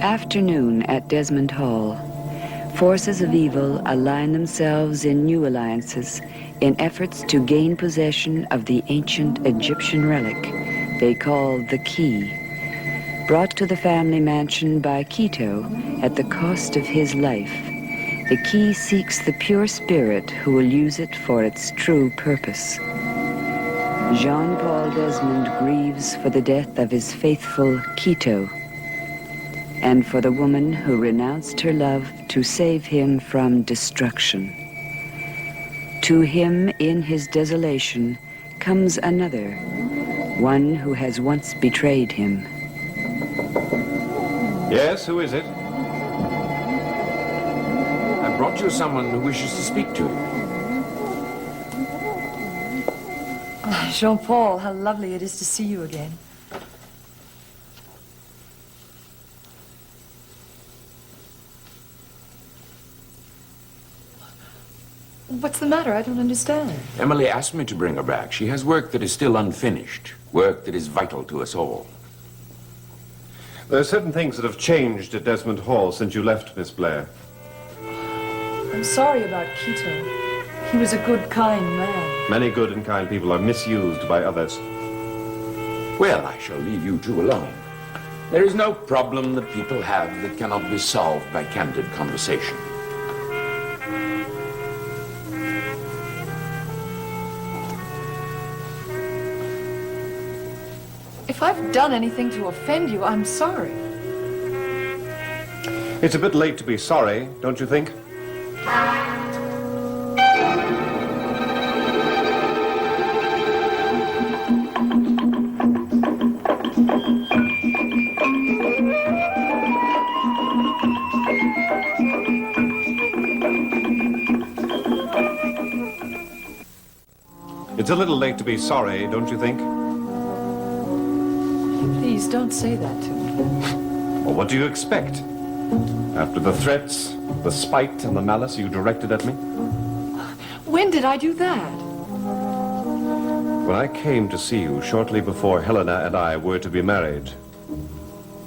Afternoon at Desmond Hall. Forces of evil align themselves in new alliances in efforts to gain possession of the ancient Egyptian relic they call the key, brought to the family mansion by Quito at the cost of his life. The key seeks the pure spirit who will use it for its true purpose. Jean-Paul Desmond grieves for the death of his faithful Quito, and for the woman who renounced her love to save him from destruction. To him, in his desolation, comes another, one who has once betrayed him. Yes, who is it? I brought you someone who wishes to speak to you. Jean-Paul, how lovely it is to see you again. What's the matter? I don't understand. Emily asked me to bring her back. She has work that is still unfinished, work that is vital to us all. There are certain things that have changed at Desmond Hall since you left, Miss Blair. I'm sorry about Quito. He was a good, kind man. Many good and kind people are misused by others. Well, I shall leave you two alone. There is no problem that people have that cannot be solved by candid conversation. If I've done anything to offend you, I'm sorry. It's a bit late to be sorry, don't you think? It's a little late to be sorry, don't you think? Please, don't say that to me. Well, what do you expect? After the threats, the spite, and the malice you directed at me? When did I do that? When I came to see you shortly before Helena and I were to be married.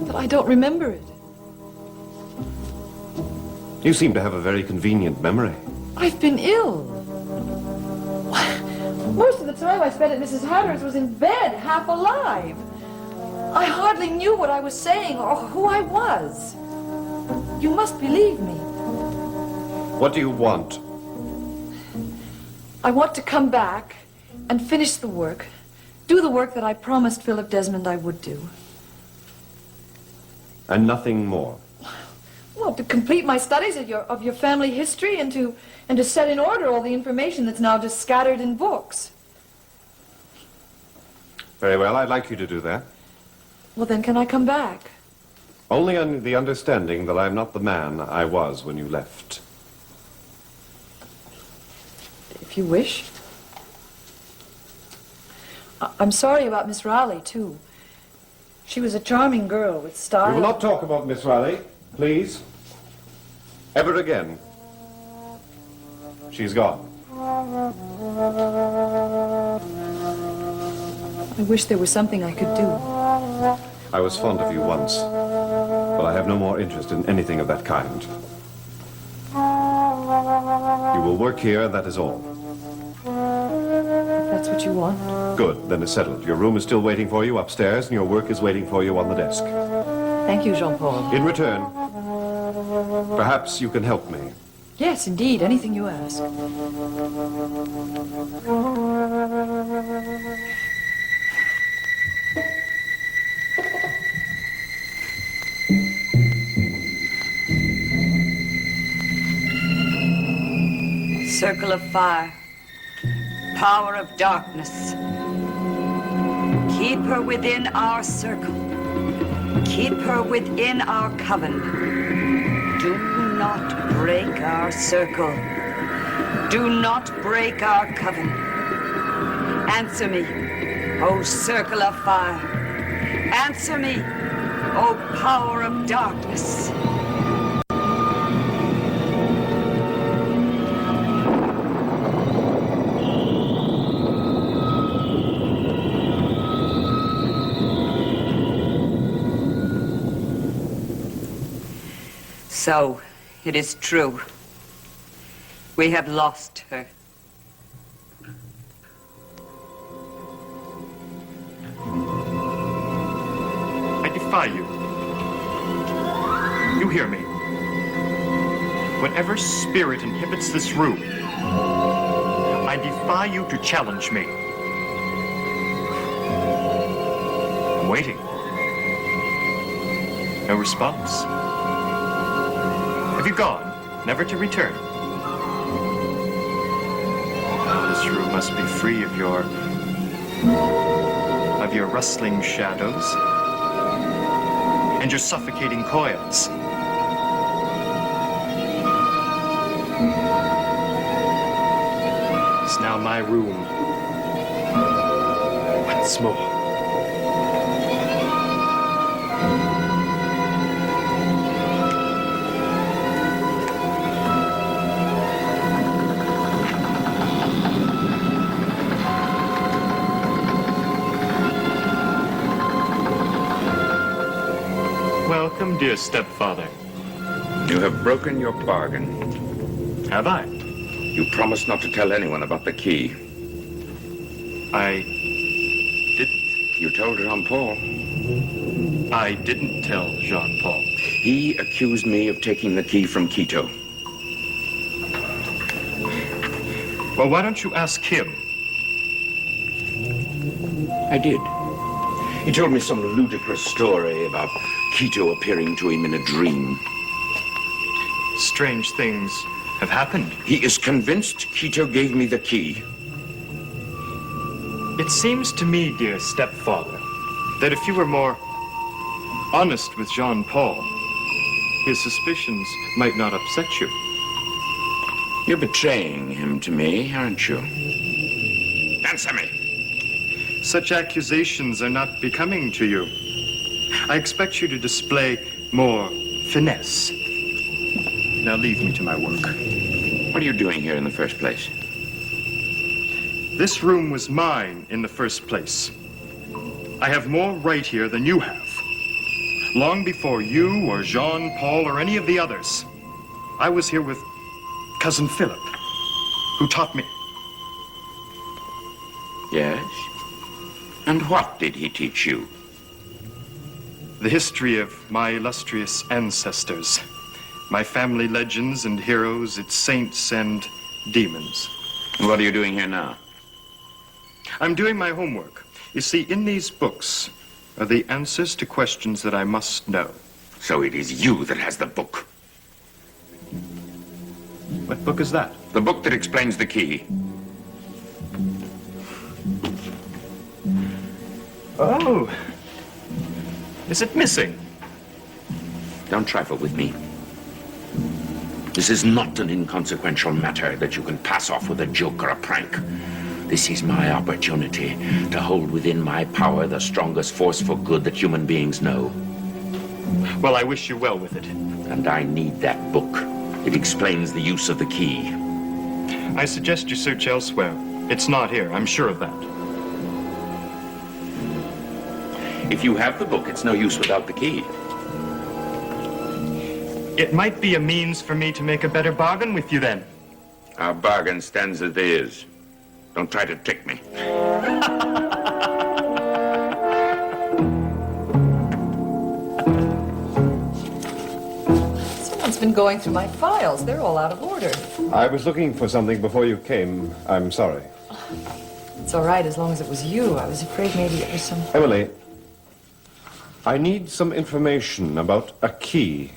But I don't remember it. You seem to have a very convenient memory. I've been ill. Most of the time I spent at Mrs. Hatter's was in bed, half alive. I hardly knew what I was saying or who I was. You must believe me. What do you want? I want to come back and finish the work. Do the work that I promised Philip Desmond I would do. And nothing more? Well, to complete my studies of your family history and to set in order all the information that's now just scattered in books. Very well, I'd like you to do that. Well, then can I come back? Only on the understanding that I'm not the man I was when you left. If you wish. I'm sorry about Miss Raleigh, too. She was a charming girl with style. We will not talk about Miss Riley, please. Ever again. She's gone. I wish there was something I could do. I was fond of you once, but I have no more interest in anything of that kind. You will work here, that is all. If that's what you want. Good, then it's settled. Your room is still waiting for you upstairs, and your work is waiting for you on the desk. Thank you, Jean-Paul. In return, perhaps you can help me. Yes, indeed, anything you ask. Circle of fire, power of darkness. Keep her within our circle. Keep her within our coven. Do not break our circle. Do not break our coven. Answer me, O circle of fire. Answer me, O power of darkness. So, it is true. We have lost her. I defy you. You hear me. Whatever spirit inhibits this room, I defy you to challenge me. I'm waiting. No response. Have you gone, never to return? Oh, this room must be free of your rustling shadows and your suffocating coils. It's now my room once more. Welcome, dear stepfather. You have broken your bargain. Have I? You promised not to tell anyone about the key. I didn't. You told Jean-Paul. I didn't tell Jean-Paul. He accused me of taking the key from Quito. Well, why don't you ask him? I did. He told me some ludicrous story about Quito appearing to him in a dream. Strange things have happened. He is convinced Quito gave me the key. It seems to me, dear stepfather, that if you were more honest with Jean-Paul, his suspicions might not upset you. You're betraying him to me, aren't you? Answer me. Such accusations are not becoming to you. I expect you to display more finesse. Now leave me to my work. What are you doing here in the first place? This room was mine in the first place. I have more right here than you have. Long before you or Jean-Paul or any of the others, I was here with Cousin Philip, who taught me. Yes? And what did he teach you? The history of my illustrious ancestors, my family legends and heroes, its saints and demons. What are you doing here now? I'm doing my homework. You see, in these books are the answers to questions that I must know. So it is you that has the book. What book is that? The book that explains the key. Oh. Is it missing? Don't trifle with me. This is not an inconsequential matter that you can pass off with a joke or a prank. This is my opportunity to hold within my power the strongest force for good that human beings know. Well, I wish you well with it. And I need that book. It explains the use of the key. I suggest you search elsewhere. It's not here, I'm sure of that. If you have the book, it's no use without the key. It might be a means for me to make a better bargain with you then. Our bargain stands as it is. Don't try to trick me. Someone's been going through my files. They're all out of order. I was looking for something before you came. I'm sorry. It's all right as long as it was you. I was afraid maybe it was some... Emily, I need some information about a key.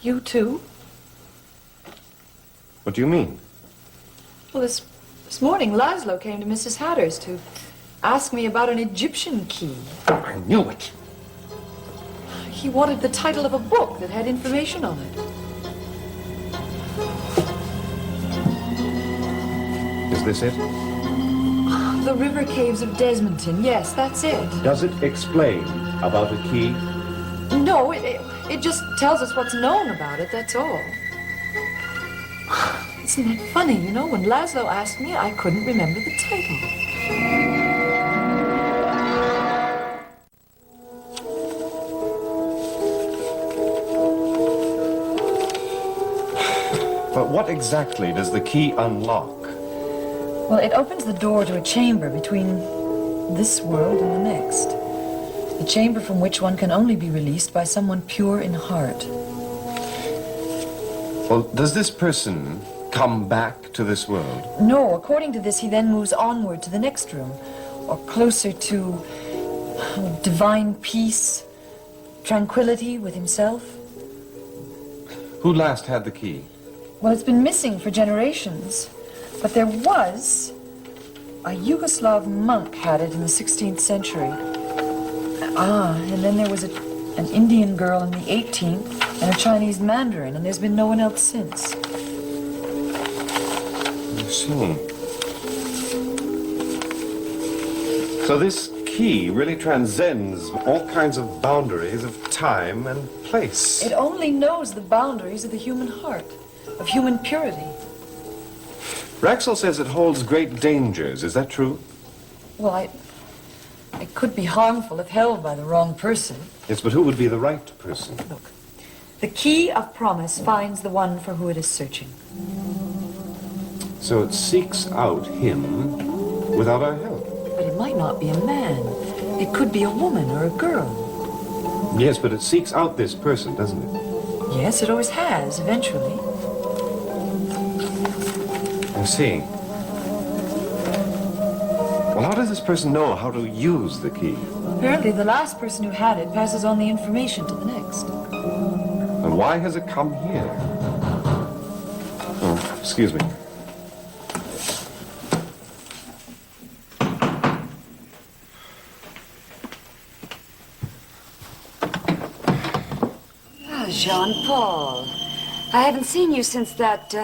You too? What do you mean? Well, this morning, Laszlo came to Mrs. Hatter's to ask me about an Egyptian key. I knew it. He wanted the title of a book that had information on it. Is this it? The river caves of Desmonton. Yes, that's it. Does it explain about a key? No, it just tells us what's known about it, that's all. Isn't that funny? You know, when Laszlo asked me, I couldn't remember the title. what exactly does the key unlock? Well, it opens the door to a chamber between this world and the next. A chamber from which one can only be released by someone pure in heart. Well, does this person come back to this world? No, according to this, he then moves onward to the next room, or closer to divine peace, tranquility with himself. Who last had the key? Well, it's been missing for generations, but there was a Yugoslav monk had it in the 16th century. And then there was an Indian girl in the 18th and a Chinese Mandarin, and there's been no one else since. I see. So this key really transcends all kinds of boundaries of time and place. It only knows the boundaries of the human heart, of human purity. Raxel says it holds great dangers. Is that true? Well, it could be harmful if held by the wrong person. Yes, but who would be the right person? Look, the key of promise finds the one for who it is searching. So it seeks out him without our help. But it might not be a man. It could be a woman or a girl. Yes, but it seeks out this person, doesn't it? Yes, it always has, eventually. I see. Well, how does this person know how to use the key? Apparently, the last person who had it passes on the information to the next. And why has it come here? Oh, excuse me. Jean-Paul, I haven't seen you since that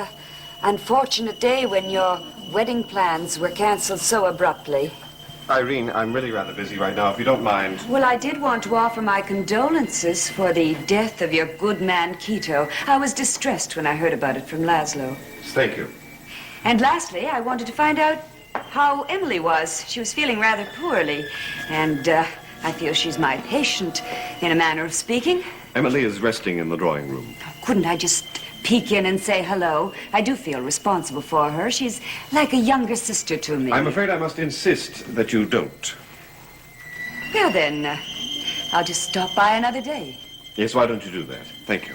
unfortunate day when your wedding plans were canceled so abruptly. Irene, I'm really rather busy right now, if you don't mind. Well, I did want to offer my condolences for the death of your good man, Quito. I was distressed when I heard about it from Laszlo. Thank you. And lastly, I wanted to find out how Emily was. She was feeling rather poorly, and I feel she's my patient, in a manner of speaking. Emily is resting in the drawing room. Couldn't I just peek in and say hello? I do feel responsible for her. She's like a younger sister to me. I'm afraid I must insist that you don't. Well, then, I'll just stop by another day. Yes, why don't you do that? Thank you.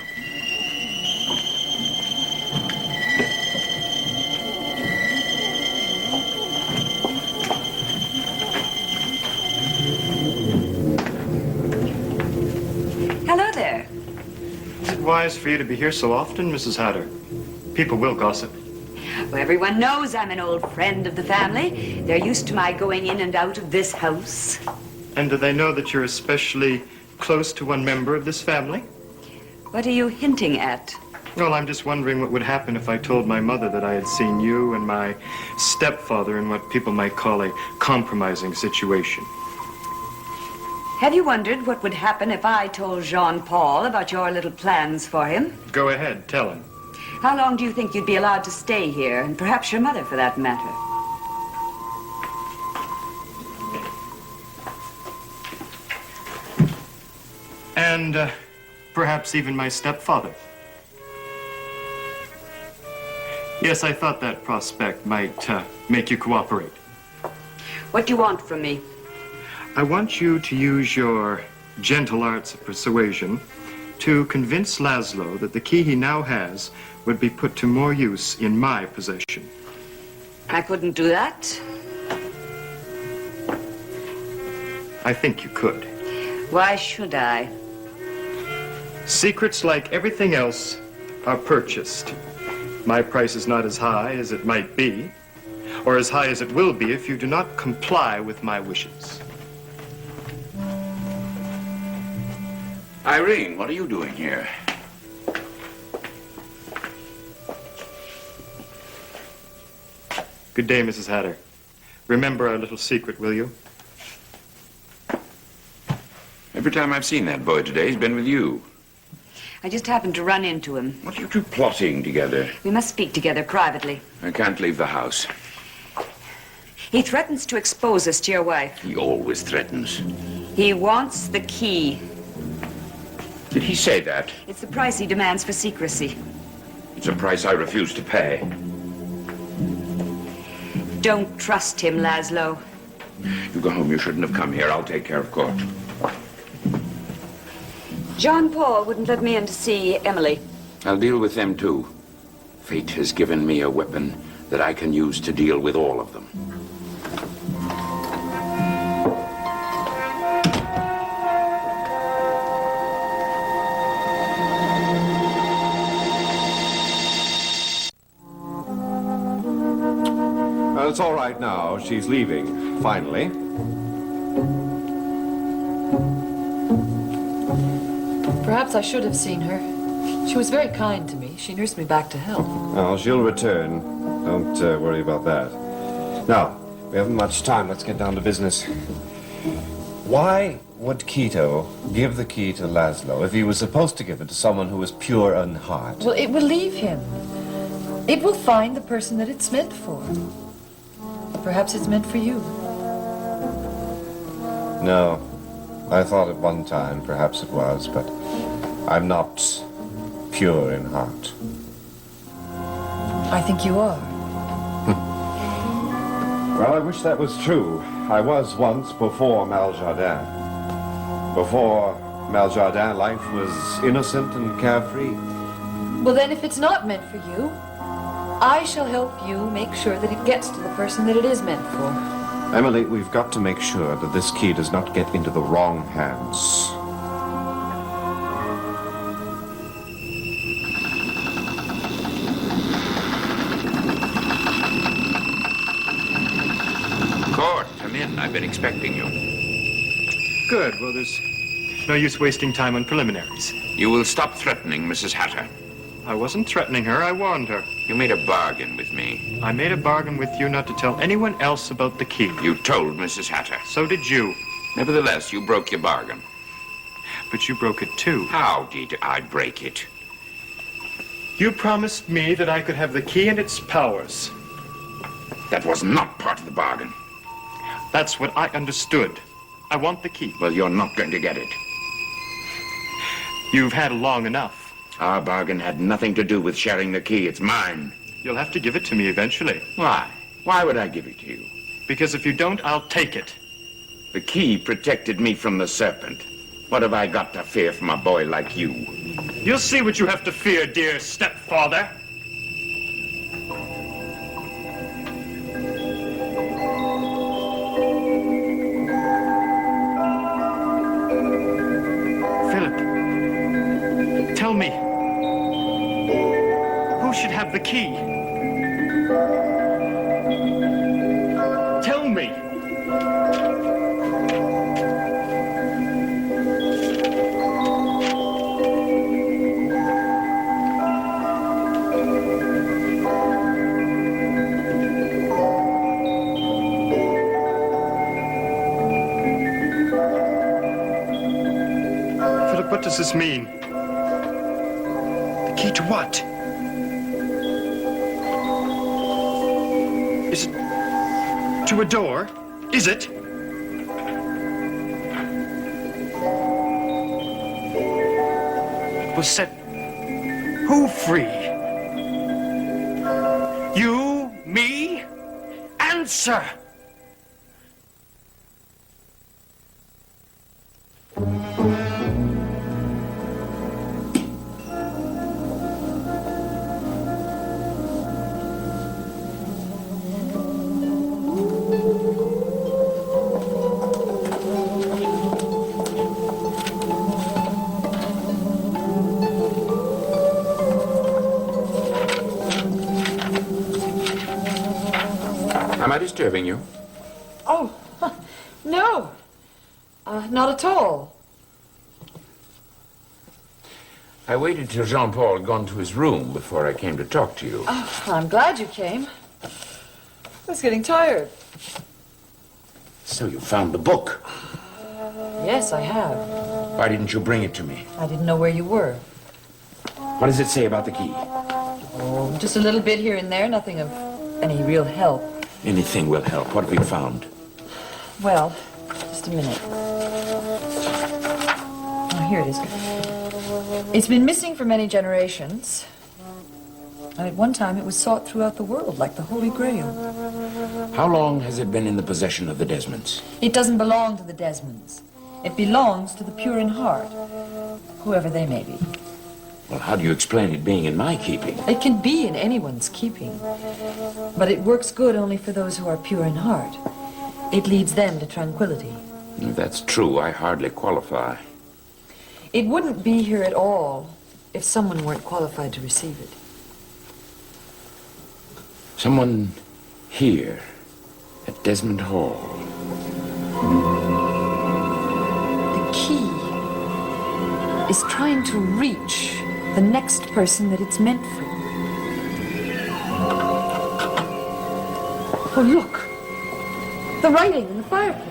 Hello there. Is it wise for you to be here so often, Mrs. Hatter? People will gossip. Well, everyone knows I'm an old friend of the family. They're used to my going in and out of this house. And do they know that you're especially close to one member of this family? What are you hinting at? Well, I'm just wondering what would happen if I told my mother that I had seen you and my stepfather in what people might call a compromising situation. Have you wondered what would happen if I told Jean-Paul about your little plans for him? Go ahead, tell him. How long do you think you'd be allowed to stay here, and perhaps your mother for that matter? And perhaps even my stepfather. Yes, I thought that prospect might make you cooperate. What do you want from me? I want you to use your gentle arts of persuasion to convince Laszlo that the key he now has would be put to more use in my possession. I couldn't do that. I think you could. Why should I? Secrets, like everything else, are purchased. My price is not as high as it might be, or as high as it will be if you do not comply with my wishes. Irene, what are you doing here? Good day, Mrs. Hatter. Remember our little secret, will you? Every time I've seen that boy today, he's been with you. I just happened to run into him. What are you two plotting together? We must speak together privately. I can't leave the house. He threatens to expose us to your wife. He always threatens. He wants the key. Did he say that? It's the price he demands for secrecy. It's a price I refuse to pay. Don't trust him, Laszlo. You go home. You shouldn't have come here. I'll take care of court. John Paul wouldn't let me in to see Emily. I'll deal with them, too. Fate has given me a weapon that I can use to deal with all of them. Well, it's all right now. She's leaving, finally. Perhaps I should have seen her. She was very kind to me. She nursed me back to health. Well, she'll return. Don't worry about that. Now, we haven't much time. Let's get down to business. Why would Quito give the key to Laszlo if he was supposed to give it to someone who was pure in heart? Well, it will leave him. It will find the person that it's meant for. Perhaps it's meant for you. No. I thought at one time perhaps it was, but I'm not pure in heart. I think you are. Well, I wish that was true. I was once before Maljardin. Before Maljardin, life was innocent and carefree. Well, then, if it's not meant for you, I shall help you make sure that it gets to the person that it is meant for. Emily, we've got to make sure that this key does not get into the wrong hands. Court, come in. I've been expecting you. Good. Well, there's no use wasting time on preliminaries. You will stop threatening Mrs. Hatter. I wasn't threatening her. I warned her. You made a bargain with me. I made a bargain with you not to tell anyone else about the key. You told Mrs. Hatter. So did you. Nevertheless, you broke your bargain. But you broke it too. How did I break it? You promised me that I could have the key and its powers. That was not part of the bargain. That's what I understood. I want the key. Well, you're not going to get it. You've had long enough. Our bargain had nothing to do with sharing the key. It's mine. You'll have to give it to me eventually. Why? Why would I give it to you? Because if you don't, I'll take it. The key protected me from the serpent. What have I got to fear from a boy like you? You'll see what you have to fear, dear stepfather. Philip, tell me, who should have the key? Tell me. Philip, what does this mean? The key to what? Is it to a door? Is it? Will set who free? You, me? Answer! Am I disturbing you? Oh, no. Not at all. I waited till Jean-Paul had gone to his room before I came to talk to you. Oh, I'm glad you came. I was getting tired. So you found the book. Yes, I have. Why didn't you bring it to me? I didn't know where you were. What does it say about the key? Oh, just a little bit here and there, nothing of any real help. Anything will help. What have you found? Well, just a minute. Oh, here it is. It's been missing for many generations. And at one time it was sought throughout the world like the Holy Grail. How long has it been in the possession of the Desmonds? It doesn't belong to the Desmonds. It belongs to the pure in heart, whoever they may be. Well, how do you explain it being in my keeping? It can be in anyone's keeping, but it works good only for those who are pure in heart. It leads them to tranquility. If that's true, I hardly qualify. It wouldn't be here at all if someone weren't qualified to receive it. Someone here at Desmond Hall. The key is trying to reach the next person that it's meant for. Oh, look! The writing in the fireplace.